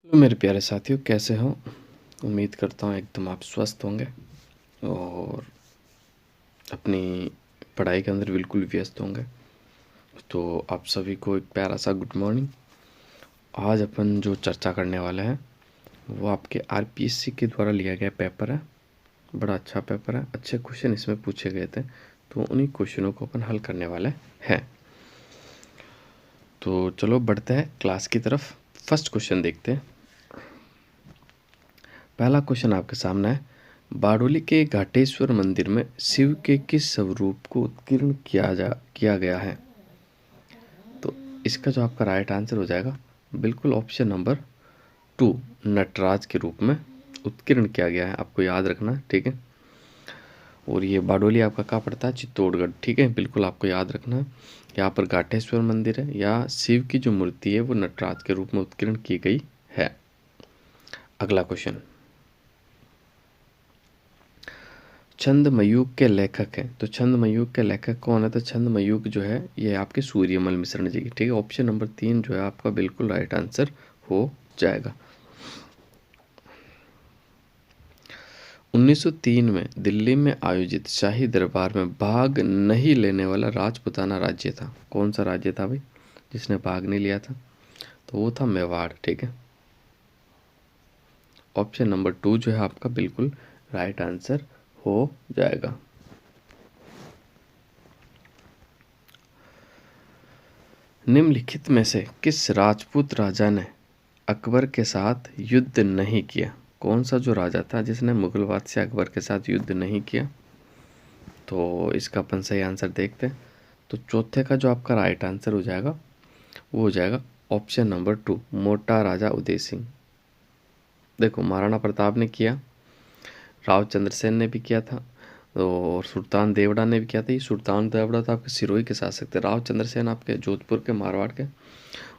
Hello मेरे प्यारे साथियों, कैसे हो? उम्मीद करता हूँ एकदम आप स्वस्थ होंगे और अपनी पढ़ाई के अंदर बिल्कुल व्यस्त होंगे। तो आप सभी को एक प्यारा सा गुड मॉर्निंग। आज अपन जो चर्चा करने वाले हैं वो आपके आरपीएससी के द्वारा लिया गया पेपर है। बड़ा अच्छा पेपर है, अच्छे क्वेश्चन इसमें पूछे गए थे, तो उन्हीं क्वेश्चनों को अपन हल करने वाले हैं। तो चलो बढ़ते हैं क्लास की तरफ। फर्स्ट क्वेश्चन देखते हैं। पहला क्वेश्चन आपके सामने है, बारडोली के घाटेश्वर मंदिर में शिव के किस स्वरूप को उत्कीर्ण किया गया है? तो इसका जो आपका राइट आंसर हो जाएगा बिल्कुल ऑप्शन नंबर 2, नटराज के रूप में उत्कीर्ण किया गया है। आपको याद रखना है, ठीक है। और ये बारडोली आपका कहाँ पड़ता है? चित्तौड़गढ़, ठीक है। बिल्कुल आपको याद रखना है। यहाँ पर घाटेश्वर मंदिर है या शिव की जो मूर्ति है वो नटराज के रूप में उत्कीर्ण की गई है। अगला क्वेश्चन, छंदमयूख के लेखक हैं, तो छंदमयूख के लेखक कौन है? तो छंदमयूख जो है ये आपके सूर्यमल मिश्रण जी की, ठीक है। ऑप्शन नंबर 3 जो है आपका बिल्कुल राइट आंसर हो जाएगा। 1903 में दिल्ली में आयोजित शाही दरबार में भाग नहीं लेने वाला राजपूताना राज्य था। कौन सा राज्य था भाई जिसने भाग नहीं लिया था? तो वो था मेवाड़, ठीक है। ऑप्शन नंबर 2 जो है आपका बिल्कुल राइट आंसर हो जाएगा। निम्नलिखित में से किस राजपूत राजा ने अकबर के साथ युद्ध नहीं किया? कौन सा जो राजा था जिसने मुगल बादशाह अकबर के साथ युद्ध नहीं किया? तो इसका अपन सही आंसर देखते हैं। तो चौथे का जो आपका राइट आंसर हो जाएगा वो हो जाएगा ऑप्शन नंबर 2, मोटा राजा उदय सिंह। देखो, महाराणा प्रताप ने किया, राव चंद्रसेन ने भी किया था, और सुल्तान देवड़ा ने भी किया था। ये सुल्तान देवड़ा तो आपके सिरोही के शासक थे, राव चंद्रसेन आपके जोधपुर के मारवाड़ के,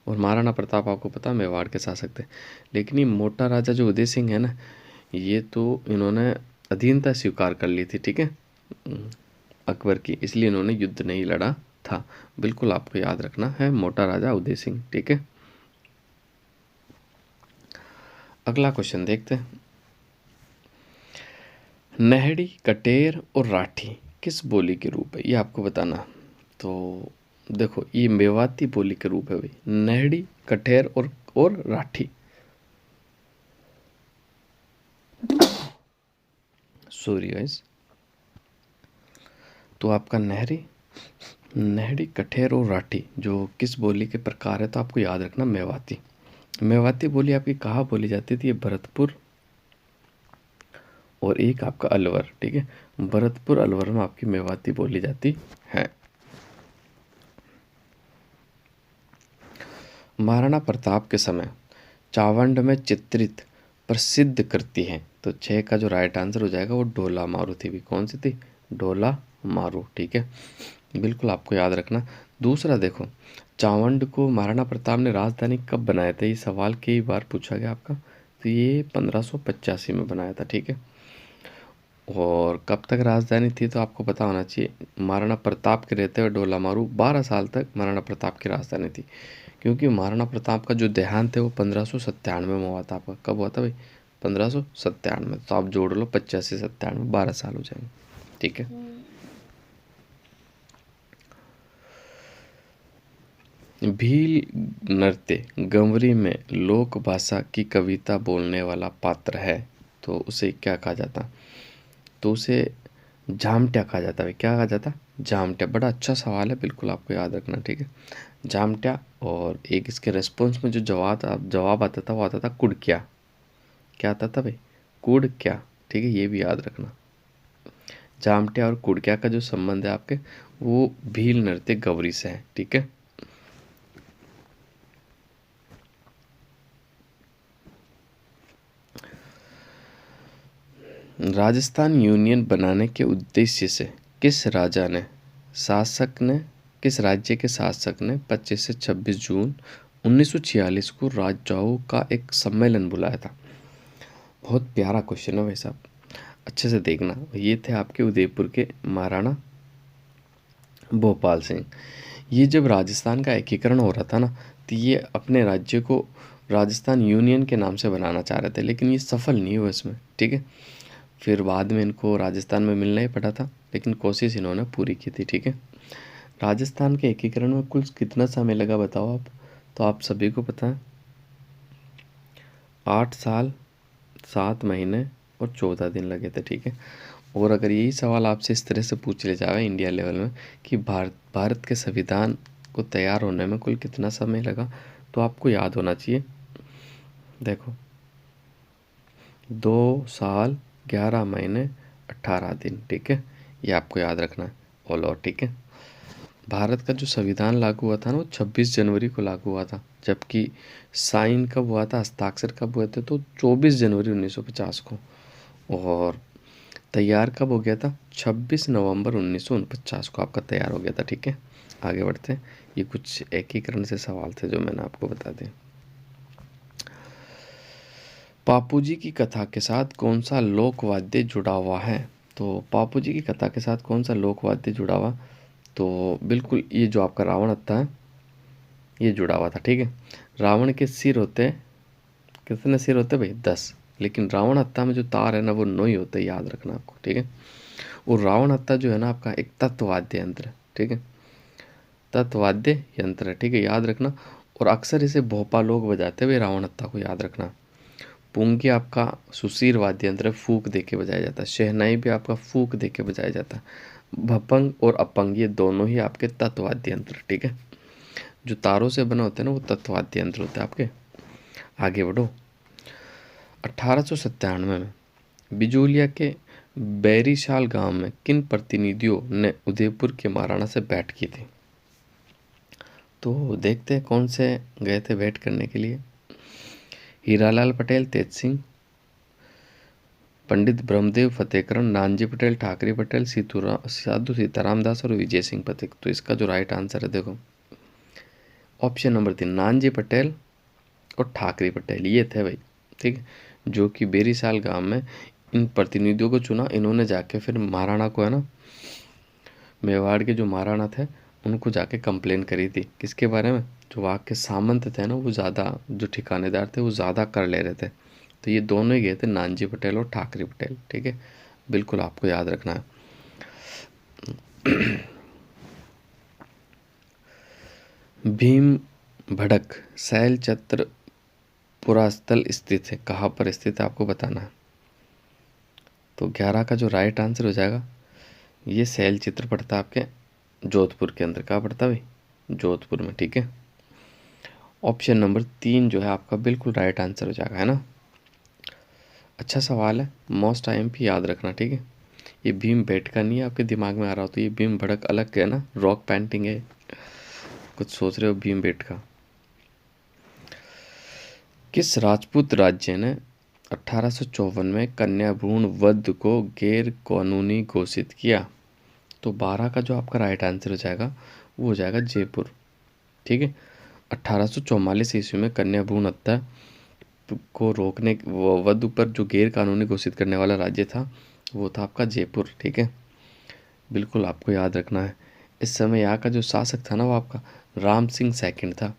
और महाराणा प्रताप आपको पता मेवाड़ के शासक थे। लेकिन ये मोटा राजा जो उदय सिंह है ना, ये तो इन्होंने अधीनता स्वीकार कर ली थी, ठीक है, अकबर की, इसलिए इन्होंने युद्ध नहीं लड़ा था। बिल्कुल आपको याद रखना है मोटा राजा उदय सिंह, ठीक है। अगला क्वेश्चन देखते हैं। नहड़ी, कटेर और राठी किस बोली के रूप है? ये आपको बताना। तो देखो, ये मेवाती बोली के रूप है भाई, नहड़ी, कटेर और राठी। Sorry guys. तो आपका नहड़ी, कठेर और राठी जो किस बोली के प्रकार है? तो आपको याद रखना मेवाती। मेवाती बोली आपकी कहाँ बोली जाती थी? ये भरतपुर और एक आपका अलवर, ठीक है। भरतपुर अलवर में आपकी मेवाती बोली जाती है। महाराणा प्रताप के समय चावंड में चित्रित प्रसिद्ध कृति है, तो 6 का जो राइट आंसर हो जाएगा वो ढोला मारू थी भी। कौन सी थी? ढोला मारू, ठीक है। बिल्कुल आपको याद रखना। दूसरा देखो, चावंड को महाराणा प्रताप ने राजधानी कब बनाया था? ये सवाल कई बार पूछा गया आपका। तो ये 1585 में बनाया था, ठीक है। और कब तक राजधानी थी? तो आपको पता होना चाहिए, महाराणा प्रताप के रहते हुए ढोला मारू 12 साल तक महाराणा प्रताप की राजधानी थी, क्योंकि महाराणा प्रताप का जो देहांत है वो 1597 में हुआ था। आपका कब हुआ था भाई? 1597। तो आप जोड़ लो 85 97, 12 साल हो जाएंगे, ठीक है। भील नृत्य गंवरी में लोक भाषा की कविता बोलने वाला पात्र है, तो उसे क्या कहा जाता? तो उसे जामट्या कहा जाता है। क्या कहा जाता? जामट्या। बड़ा अच्छा सवाल है, बिल्कुल आपको याद रखना, ठीक है, जामट्या। और एक इसके रेस्पॉन्स में जो जवाब आता था वो आता था कुड़क्या। क्या आता था भाई? कुड़क्या, ठीक है, ये भी याद रखना। जामट्या और कुड़क्या का जो संबंध है आपके, वो भील नृत्य गौरी से है, ठीक है। राजस्थान यूनियन बनाने के उद्देश्य से किस राज्य के शासक ने 25 से 26 जून 1946 को राजाओं का एक सम्मेलन बुलाया था? बहुत प्यारा क्वेश्चन है भाई साहब, अच्छे से देखना। ये थे आपके उदयपुर के महाराणा भोपाल सिंह। ये जब राजस्थान का एकीकरण हो रहा था ना, तो ये अपने राज्य को राजस्थान यूनियन के नाम से बनाना चाह रहे थे, लेकिन ये सफल नहीं हुआ इसमें, ठीक है। फिर बाद में इनको राजस्थान में मिलना ही पड़ा था, लेकिन कोशिश इन्होंने पूरी की थी, ठीक है। राजस्थान के एकीकरण में कुल कितना समय लगा बताओ आप? तो आप सभी को पता है 8 साल 7 महीने और 14 दिन लगे थे, ठीक है। और अगर यही सवाल आपसे इस तरह से पूछ ले जाए इंडिया लेवल में कि भारत के संविधान को तैयार होने में कुल कितना समय लगा, तो आपको याद होना चाहिए, देखो 2 साल 11 महीने 18 दिन, ठीक है। ये आपको याद रखना है ऑल ओवर, ठीक है। भारत का जो संविधान लागू हुआ था ना, वो 26 जनवरी को लागू हुआ था, जबकि साइन कब हुआ था, हस्ताक्षर कब हुए थे, तो 24 जनवरी 1950 को। और तैयार कब हो गया था? 26 नवंबर 1949 को आपका तैयार हो गया था, ठीक है। आगे बढ़ते हैं। ये कुछ एकीकरण से सवाल थे जो मैंने आपको बता दिए। पापूजी की कथा के साथ कौन सा लोकवाद्य जुड़ा हुआ है? तो पापूजी की कथा के साथ कौन सा लोकवाद्य जुड़ा हुआ? तो बिल्कुल ये जो आपका रावण हत्था है, ये जुड़ा हुआ था, ठीक है। रावण के सिर होते, कितने सिर होते भाई? 10, लेकिन रावण हत्था में जो तार है ना, वो 9 ही होते, याद रखना आपको, ठीक है। और रावण हत्था जो है ना आपका एक तत्ववाद्य यंत्र है, ठीक है। तत्ववाद्य यंत्र है, ठीक है, याद रखना। और अक्सर इसे भोपा लोग बजाते हुए, रावण हत्था को याद रखना। पुंगी आपका सुशीर वाद्य यंत्र है, फूक दे के बजाया जाता है। शहनाई भी आपका फूक दे के बजाया जाता है। भपंग और अपंग ये दोनों ही आपके तत्ववाद्य यंत्र, ठीक है। जो तारों से बना होते हैं ना, वो तत्ववाद्य यंत्र होते हैं आपके। आगे बढ़ो। 1897 में बिजोलिया के बैरीशाल गांव में किन प्रतिनिधियों ने उदयपुर के महाराणा से भेंट की थी? तो देखते हैं कौन से गए थे भेंट करने के लिए। हीरालाल पटेल, तेज सिंह, पंडित ब्रह्मदेव फतेहकरण, नानजी पटेल, ठाकरे पटेल, साधु सीताराम दास और विजय सिंह पथिक। तो इसका जो राइट आंसर है, देखो ऑप्शन नंबर 3, नानजी पटेल और ठाकरे पटेल, ये थे भाई, ठीक है। जो कि बेरीसाल गांव में इन प्रतिनिधियों को चुना, इन्होंने जाके फिर महाराणा को, है ना, मेवाड़ के जो महाराणा थे उनको जाके कंप्लेन करी थी, किसके बारे में? जो वहाँ के सामंत थे ना, वो ज़्यादा, जो ठिकानेदार थे वो ज़्यादा कर ले रहे थे। तो ये दोनों ही गए थे, नानजी पटेल और ठाकरे पटेल, ठीक है। बिल्कुल आपको याद रखना है। भीम भड़क शैल चत्र पुरास्थल स्थित है, कहाँ पर स्थित है आपको बताना है। तो 11 का जो राइट आंसर हो जाएगा, ये शैल चित्र पड़ता है आपके जोधपुर के अंदर। कहाँ पड़ता है भाई? जोधपुर में, ठीक है। ऑप्शन नंबर 3 जो है आपका बिल्कुल राइट आंसर हो जाएगा, है ना। अच्छा सवाल है, मोस्ट IMP याद रखना, ठीक है। ये भीम बेटका नहीं है आपके दिमाग में आ रहा हो तो ये भीम भड़क अलग है ना, रॉक पेंटिंग है, कुछ सोच रहे हो भीम बेटका। किस राजपूत राज्य ने 1854 में कन्या भ्रूण वध को गैर कानूनी घोषित किया? तो 12 का जो आपका राइट आंसर हो जाएगा वो हो जाएगा जयपुर, ठीक है। 1844 ईस्वी में कन्या भ्रूण हत्या को रोकने, वध पर जो गैर कानूनी घोषित करने वाला राज्य था वो था आपका जयपुर, ठीक है। बिल्कुल आपको याद रखना है। इस समय यहाँ का जो शासक था ना, वो आपका राम सिंह सेकंड था।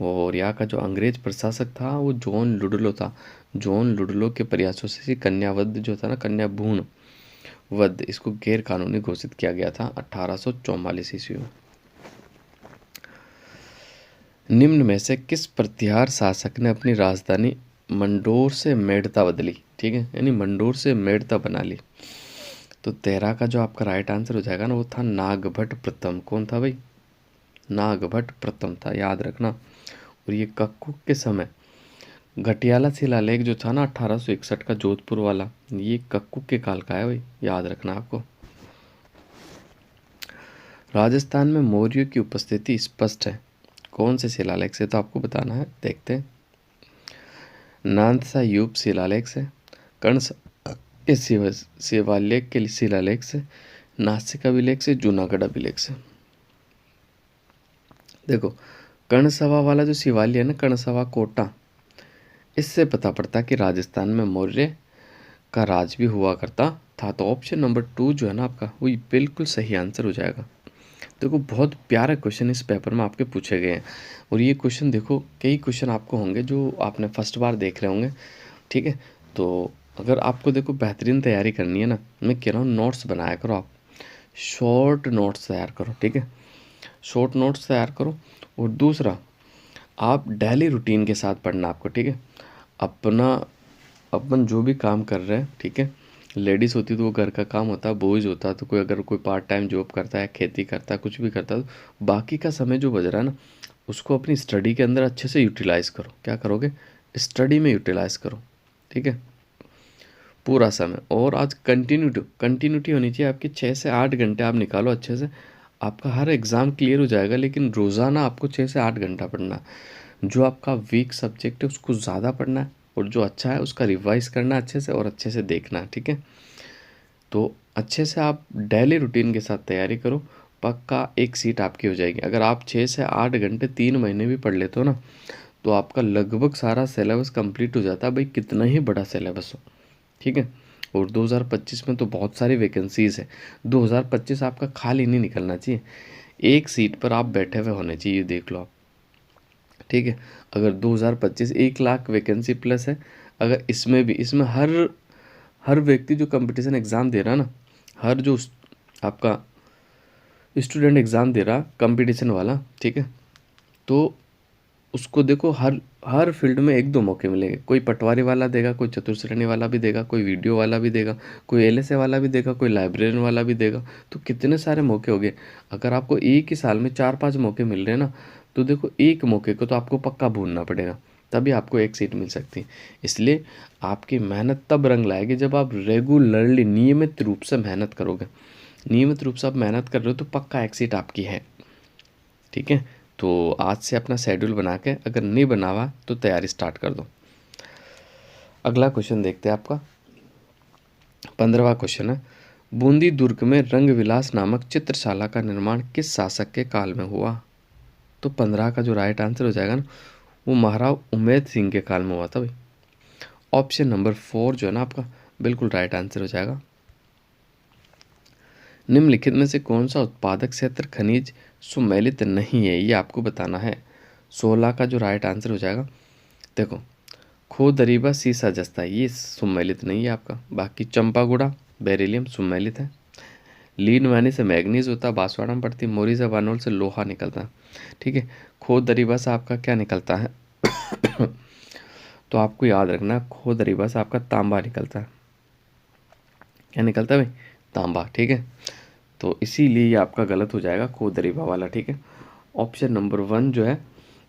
और यहाँ का जो अंग्रेज प्रशासक था वो जॉन लुडलो था। जॉन लुडलो के प्रयासों से कन्यावध जो था ना, कन्या भ्रूण वध, इसको गैर कानूनी घोषित किया गया था 1844 ईस्वी में। निम्न में से किस प्रतिहार शासक ने अपनी राजधानी मंडोर से मेड़ता बदली? ठीक है, यानी मंडोर से मेड़ता बना ली। तो 13 का जो आपका राइट आंसर हो जाएगा ना, वो था नागभट्ट प्रथम। कौन था भाई? नागभट्ट प्रथम था, याद रखना। और ये कक्कू के समय घटियाला शिलालेख जो था ना 1861 का जोधपुर वाला, ये कक्कू के काल का है भाई, याद रखना आपको। राजस्थान में मौर्यों की उपस्थिति स्पष्ट है, कौन से शिलालेख से? तो आपको बताना है, देखते हैं। नानसा यूप शिलालेख से, कर्ण के शिवालेख के शिलालेख से, नासिक अभिलेख से, जूनागढ़ अभिलेख से। देखो कर्णसभा वाला जो शिवालय है ना, कर्णसभा कोटा, इससे पता पड़ता कि राजस्थान में मौर्य का राज भी हुआ करता था। तो ऑप्शन नंबर 2 जो है ना आपका, वो बिल्कुल सही आंसर हो जाएगा। देखो बहुत प्यारे क्वेश्चन इस पेपर में आपके पूछे गए हैं, और ये क्वेश्चन देखो कई क्वेश्चन आपको होंगे जो आपने फर्स्ट बार देख रहे होंगे, ठीक है। तो अगर आपको देखो बेहतरीन तैयारी करनी है ना, मैं कह रहा हूँ नोट्स बनाया करो, आप शॉर्ट नोट्स तैयार करो, ठीक है, शॉर्ट नोट्स तैयार करो। और दूसरा, आप डेली रूटीन के साथ पढ़ना आपको, ठीक है। अपना अपन जो भी काम कर रहे हैं, ठीक है, लेडीज़ होती तो वो घर का काम होता है, बॉयज़ होता तो कोई अगर कोई पार्ट टाइम जॉब करता है, खेती करता है, कुछ भी करता है, तो बाकी का समय जो बज रहा है ना, उसको अपनी स्टडी के अंदर अच्छे से यूटिलाइज़ करो। क्या करोगे? स्टडी में यूटिलाइज़ करो, ठीक है, पूरा समय। और आज कंटिन्यूटी होनी चाहिए आपकी, 6 से 8 घंटे आप निकालो अच्छे से, आपका हर एग्ज़ाम क्लियर हो जाएगा। लेकिन रोज़ाना आपको 6 से 8 घंटा पढ़ना है। जो आपका वीक सब्जेक्ट है उसको ज़्यादा पढ़ना है, और जो अच्छा है उसका रिवाइज करना है अच्छे से, और अच्छे से देखना है, ठीक है। तो अच्छे से आप डेली रूटीन के साथ तैयारी करो, पक्का एक सीट आपकी हो जाएगी। अगर आप 6 से 8 घंटे 3 महीने भी पढ़ लेते हो ना, तो आपका लगभग सारा सिलेबस कंप्लीट हो जाता है, भाई कितना ही बड़ा सिलेबस हो, ठीक है। और 2025 में तो बहुत सारी वैकेंसीज़ है, 2025 आपका खाली नहीं निकलना चाहिए, एक सीट पर आप बैठे हुए होने चाहिए, ये देख लो आप, ठीक है। अगर 2025 1 लाख वैकेंसी प्लस है, अगर इसमें भी, इसमें हर हर व्यक्ति जो कंपटीशन एग्ज़ाम दे रहा है ना, हर जो आपका स्टूडेंट एग्ज़ाम दे रहा कंपटीशन वाला, ठीक है, तो उसको देखो हर हर फील्ड में 1-2 मौके मिलेंगे। कोई पटवारी वाला देगा, कोई चतुर्श्रेणी वाला भी देगा, कोई वीडियो वाला भी देगा, कोई एलएसए वाला भी देगा, कोई लाइब्रेरियन वाला भी देगा। तो कितने सारे मौके हो गए। अगर आपको एक ही साल में 4-5 मौके मिल रहे हैं ना, तो देखो एक मौके को तो आपको पक्का भूनना पड़ेगा, तभी आपको एक सीट मिल सकती है। इसलिए आपकी मेहनत तब रंग लाएगी जब आप रेगुलरली नियमित रूप से मेहनत करोगे। नियमित रूप से आप मेहनत कर रहे हो तो पक्का एक सीट आपकी है, ठीक है। तो आज से अपना शेड्यूल बना के, अगर नहीं बना हुआ तो तैयारी स्टार्ट कर दो। अगला क्वेश्चन देखते हैं आपका 15वां क्वेश्चन है, बूंदी दुर्ग में रंग विलास नामक चित्रशाला का निर्माण किस शासक के काल में हुआ? तो 15 का जो राइट आंसर हो जाएगा ना, वो महाराव उमेद सिंह के काल में हुआ था भाई। ऑप्शन नंबर 4 जो है ना आपका, बिल्कुल राइट आंसर हो जाएगा। निम्नलिखित में से कौन सा उत्पादक क्षेत्र खनिज सुमेलित नहीं है, ये आपको बताना है। 16 का जो राइट आंसर हो जाएगा, देखो खोदरीबा सीसा जस्ता, ये सुमेलित नहीं है आपका। बाकी चंपागुड़ा बेरिलियम सुमेलित है। लीन वानी से मैग्नीज होता है, बांसवाड़ा में पड़ती, मोरी से वानोल से लोहा निकलता है, ठीक है। खोदरीबा से आपका क्या निकलता है? तो आपको याद रखना, खोदरीबा से आपका तांबा निकलता है। क्या निकलता है भाई? तांबा, ठीक है। तो इसीलिए ये आपका गलत हो जाएगा, खोदरीबा वाला, ठीक है। ऑप्शन नंबर 1 जो है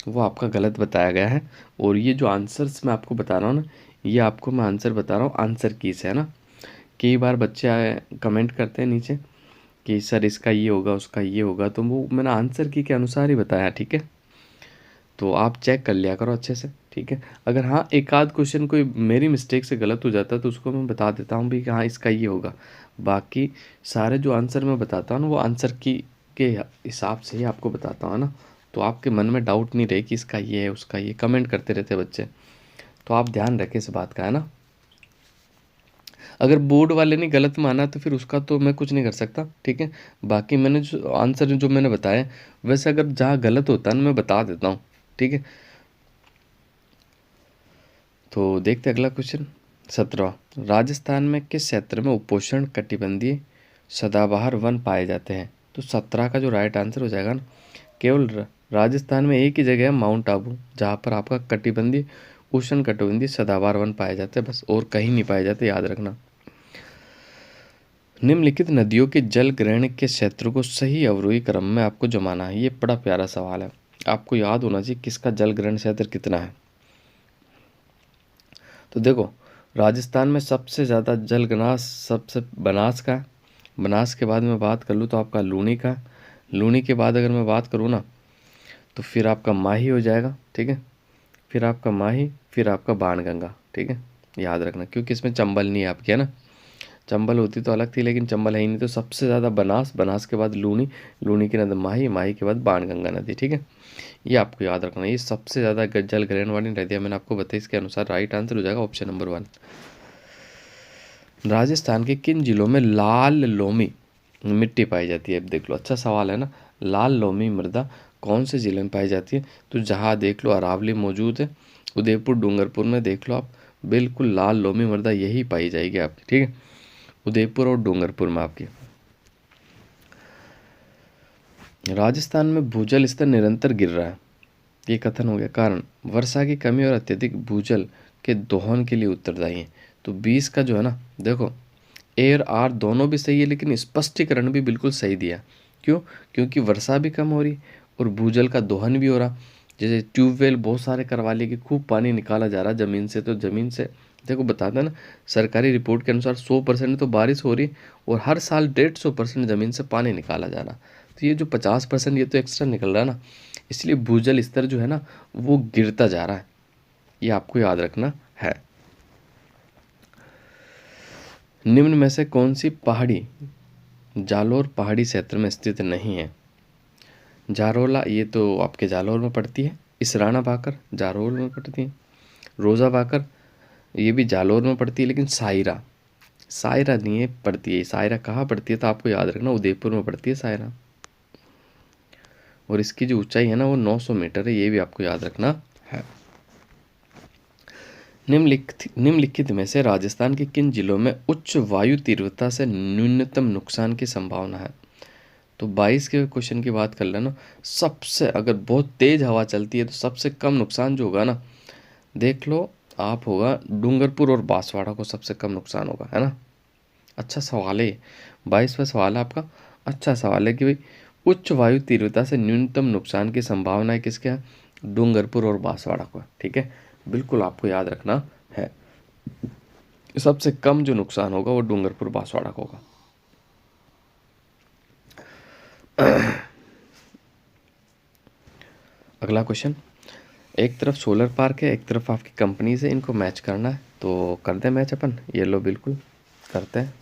वो आपका गलत बताया गया है। और ये जो आंसर्स मैं आपको बता रहा हूँ ना, ये आपको मैं आंसर बता रहा हूँ आंसर की से, है ना। कई बार बच्चे कमेंट करते हैं नीचे कि सर इसका ये होगा, उसका ये होगा, तो वो मैंने आंसर की के अनुसार ही बताया, ठीक है। तो आप चेक कर लिया करो अच्छे से, ठीक है। अगर हाँ एक आध क्वेश्चन कोई मेरी मिस्टेक से गलत हो जाता है तो उसको मैं बता देता हूँ भी कि हाँ इसका ये होगा। बाकी सारे जो आंसर मैं बताता हूँ ना, वो आंसर की के हिसाब से ही आपको बताता हूँ ना। तो आपके मन में डाउट नहीं रहे कि इसका ये है, उसका ये, कमेंट करते रहते बच्चे, तो आप ध्यान रखें इस बात का, है ना। अगर बोर्ड वाले ने गलत माना तो फिर उसका तो मैं कुछ नहीं कर सकता, ठीक है। बाकी मैंने जो आंसर जो मैंने बताया, वैसे अगर जहाँ गलत होता है ना मैं बता देता हूँ, ठीक है। तो देखते अगला क्वेश्चन 17वां, राजस्थान में किस क्षेत्र में उपोष्ण कटिबंधीय सदाबहार वन पाए जाते हैं? तो 17 का जो राइट आंसर हो जाएगा ना, केवल राजस्थान में एक ही जगह है, माउंट आबू, जहाँ पर आपका कटिबंधीय उष्ण कटिबंधीय सदाबहार वन पाए जाते हैं, बस, और कहीं नहीं पाए जाते, याद रखना। निम्नलिखित नदियों के जल ग्रहण के क्षेत्र को सही अवरोही क्रम में आपको जमाना है। ये बड़ा प्यारा सवाल है, आपको याद होना चाहिए किसका जल ग्रहण क्षेत्र कितना है। तो देखो राजस्थान में सबसे ज़्यादा जलग्रास सबसे बनास का है। बनास के बाद मैं बात कर लूँ तो आपका लूनी का है। लूनी के बाद अगर मैं बात करूँ ना, तो फिर आपका माही हो जाएगा, ठीक है। फिर आपका माही, फिर आपका बाणगंगा, ठीक है। याद रखना, क्योंकि इसमें चंबल नहीं है आपकी, है ना। चंबल होती तो अलग थी, लेकिन चंबल है ही नहीं, तो सबसे ज़्यादा बनास, बनास के बाद लूनी, लूनी के नदी माही, माही के बाद बाणगंगा नदी, ठीक है। ये आपको याद रखना, ये सबसे ज़्यादा जल ग्रहण वाली नदियाँ मैंने आपको बताई, इसके अनुसार राइट आंसर हो जाएगा ऑप्शन नंबर 1। राजस्थान के किन जिलों में लाल लोमी मिट्टी पाई जाती है? अब देख लो, अच्छा सवाल है ना। लाल लोमी मृदा कौन से जिले में पाई जाती है? तो जहाँ देख लो अरावली मौजूद है, उदयपुर डूंगरपुर में देख लो आप, बिल्कुल लाल लोमी मृदा यही पाई जाएगी आपकी, ठीक है, उदयपुर और डूंगरपुर में आपकी। राजस्थान में भूजल स्तर निरंतर गिर रहा है, ये कथन हो गया। कारण वर्षा की कमी और अत्यधिक भूजल के दोहन के लिए उत्तरदायी है। तो 20 का जो है ना, देखो ए और आर दोनों भी सही है, लेकिन स्पष्टीकरण भी बिल्कुल सही दिया। क्यों? क्योंकि वर्षा भी कम हो रही और भूजल का दोहन भी हो रहा। जैसे ट्यूबवेल बहुत सारे करवा लिए कि खूब पानी निकाला जा रहा ज़मीन से, तो ज़मीन से देखो बताता है ना, सरकारी रिपोर्ट के अनुसार 100% तो बारिश हो रही और हर साल 150% ज़मीन से पानी निकाला जा रहा। तो ये जो 50% ये तो एक्स्ट्रा निकल रहा है ना, इसलिए भूजल स्तर जो है ना वो गिरता जा रहा है, ये आपको याद रखना है। निम्न में से कौन सी पहाड़ी जालोर पहाड़ी क्षेत्र में स्थित नहीं है? जारोला, ये तो आपके जालोर में पड़ती है। इसराना बाकर जालोर में पड़ती है। रोज़ा बाकर ये भी जालोर में पड़ती है, लेकिन सायरा सायरा नहीं है पड़ती है। सायरा कहाँ पड़ती है? तो आपको याद रखना उदयपुर में पड़ती है सायरा, और इसकी जो ऊंचाई है ना वो 900 मीटर है, ये भी आपको याद रखना है। निम्नलिखित में से राजस्थान के किन जिलों में उच्च वायु तीव्रता से न्यूनतम नुकसान की संभावना है? तो 22 के क्वेश्चन की बात कर लेना। सबसे अगर बहुत तेज हवा चलती है तो सबसे कम नुकसान जो होगा ना, देख लो आप, होगा डूंगरपुर और बांसवाड़ा को सबसे कम नुकसान होगा, है ना। अच्छा सवाल है, 22वां सवाल है आपका। अच्छा सवाल है कि भाई उच्च वायु तीव्रता से न्यूनतम नुकसान की संभावना है किसके है? डूंगरपुर और बांसवाड़ा को, ठीक है, बिल्कुल आपको याद रखना है। सबसे कम जो नुकसान होगा वो डूंगरपुर बांसवाड़ा को होगा। अगला क्वेश्चन, एक तरफ सोलर पार्क है, एक तरफ आपकी कंपनी से, इनको मैच करना है, तो करते हैं मैच अपन। ये लो बिल्कुल करते हैं।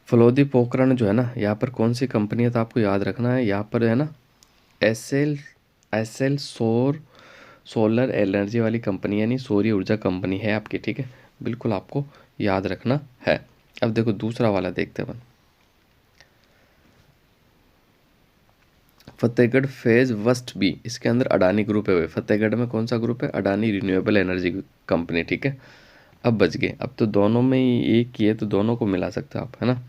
फलोदी पोखरण जो है ना, यहाँ पर कौन सी कंपनी है? तो आपको याद रखना है, यहाँ पर है ना एस एल सोलर एनर्जी वाली कंपनी, यानी सौर ऊर्जा कंपनी है आपकी, ठीक है, बिल्कुल आपको याद रखना है। अब देखो दूसरा वाला देखते हैं अपन। फतेहगढ़ फेज वस्ट बी, इसके अंदर अडानी ग्रुप है। फतेहगढ़ में कौन सा ग्रुप है? अडानी रिन्यूएबल एनर्जी कंपनी, ठीक है। अब बच गए, अब तो दोनों में ही एक ही है, तो दोनों को मिला सकते हो आप, है ना।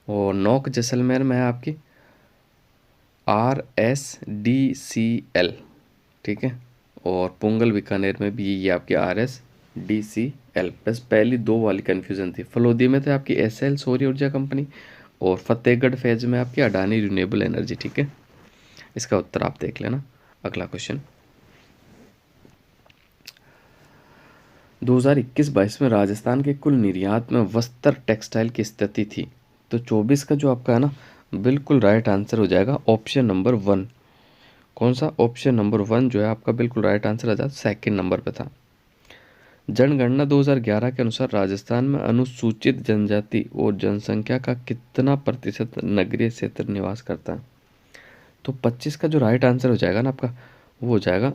और नौक जैसलमेर में है आपकी RSDCL, ठीक है, और पुंगल बीकानेर में भी ये आपकी RSDCL। बस पहली दो वाली कन्फ्यूजन थी। फलोदी में थे आपकी SL सौर ऊर्जा कंपनी, और फतेहगढ़ फेज में आपकी अडानी रिन्यूएबल एनर्जी, ठीक है। इसका उत्तर आप देख लेना। अगला क्वेश्चन, 2021-22 में राजस्थान के कुल निर्यात में वस्त्र टेक्सटाइल की स्थिति थी? तो 24 का जो आपका है ना, बिल्कुल राइट आंसर हो जाएगा ऑप्शन नंबर 1। कौन सा? ऑप्शन नंबर 1 जो है आपका बिल्कुल राइट आंसर आ जाता, सेकेंड नंबर पे था। जनगणना 2011 के अनुसार राजस्थान में अनुसूचित जनजाति और जनसंख्या का कितना प्रतिशत नगरीय क्षेत्र निवास करता है? तो 25 का जो राइट आंसर हो जाएगा ना आपका, वो हो जाएगा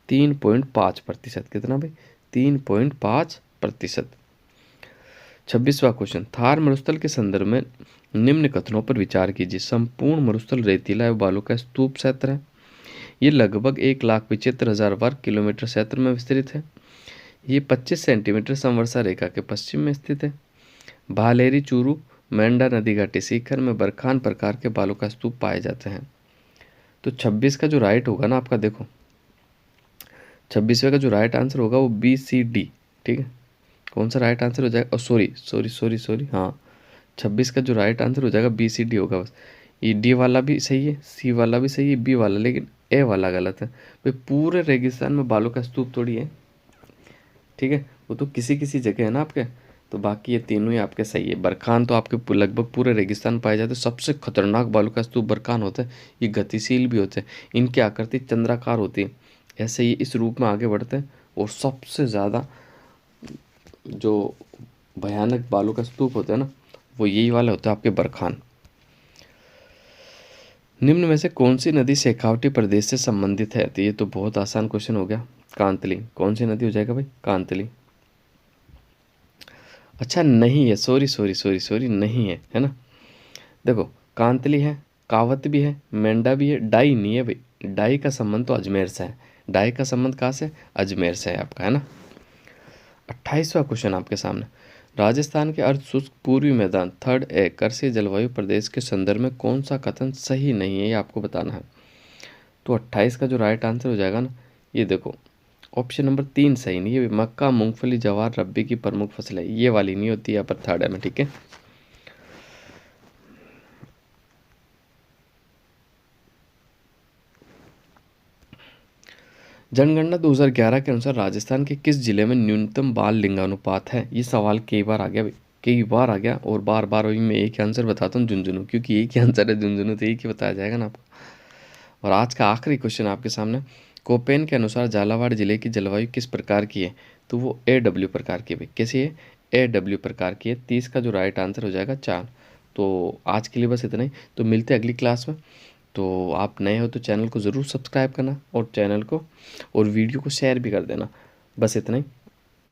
3.5%। कितना भाई? 3.5%। 26वां क्वेश्चन, थार मरुस्थल के संदर्भ में निम्न कथनों पर विचार कीजिए। संपूर्ण मरुस्थल रेतीला एवं बालू का स्तूप क्षेत्र है। ये लगभग 1,75,000 वर्ग किलोमीटर क्षेत्र में विस्तृत है। ये 25 सेंटीमीटर समवर्षा रेखा के पश्चिम में स्थित है। भालेरी चूरू मेंढा नदी घाटी शिखर में बरखान प्रकार के बालू का स्तूप पाए जाते हैं। तो 26 का जो राइट होगा ना आपका, देखो 26वें का जो राइट आंसर होगा वो BCD, ठीक है। कौन सा राइट आंसर हो जाएगा? सॉरी, हाँ 26 का जो राइट आंसर हो जाएगा BCD होगा। बस ये D वाला भी सही है, C वाला भी सही है, B वाला, लेकिन A वाला गलत है भाई। पूरे रेगिस्तान में बालू का स्तूप थोड़ी है, ठीक है, वो तो किसी किसी जगह है ना आपके। तो बाकी ये तीनों ही आपके सही है। बरखान तो आपके लगभग पूरे रेगिस्तान पाए जाते हैं। सबसे खतरनाक बालू का स्तूप बरखान होता है। ये गतिशील भी होते हैं, इनकी आकृति चंद्राकार होती है, ऐसे ही इस रूप में आगे बढ़ते हैं। और सबसे ज़्यादा जो भयानक बालू का स्तूप होता है ना, वो यही वाला होता है आपके बरखान। निम्न में से कौन सी नदी शेखावटी प्रदेश से संबंधित है? तो ये तो बहुत आसान क्वेश्चन हो गया। कांतली। कौन सी नदी हो जाएगा भाई? कांतली। अच्छा नहीं है, सॉरी सॉरी सॉरी सॉरी, नहीं है ना। देखो, कांतली है, कावत भी है, मेंढा भी है, डाई नहीं है भाई। डाई का संबंध तो अजमेर से है। डाई का संबंध कहाँ से? अजमेर से है आपका, है ना। 28वां क्वेश्चन आपके सामने। राजस्थान के अर्ध शुष्क पूर्वी मैदान थर्ड ए कृषि जलवायु प्रदेश के संदर्भ में कौन सा कथन सही नहीं है, ये आपको बताना है। तो 28 का जो राइट आंसर हो जाएगा ना, ये देखो, ऑप्शन नंबर 3 सही नहीं है। मक्का, मूंगफली, जवार रबी की प्रमुख फसल है, ये वाली नहीं होती, यहाँ पर थर्ड है में, ठीक है। जनगणना 2011 के अनुसार राजस्थान के किस जिले में न्यूनतम बाल लिंगानुपात है? ये सवाल कई बार आ गया भाई, कई बार आ गया, और बार बार वही मैं एक ही आंसर बताता हूँ, झुंझुनू, क्योंकि एक ही आंसर है झुंझुनू, तो एक ही बताया जाएगा ना आपको। और आज का आखिरी क्वेश्चन आपके सामने। कोपेन के अनुसार झालावाड़ जिले की जलवायु किस प्रकार की है? तो वो AW प्रकार की है भाई। कैसी है? AW प्रकार की है। 30 का जो राइट आंसर हो जाएगा 4। तो आज के लिए बस इतना ही, तो मिलते हैं अगली क्लास में। तो आप नए हो तो चैनल को ज़रूर सब्सक्राइब करना, और चैनल को और वीडियो को शेयर भी कर देना। बस इतना ही।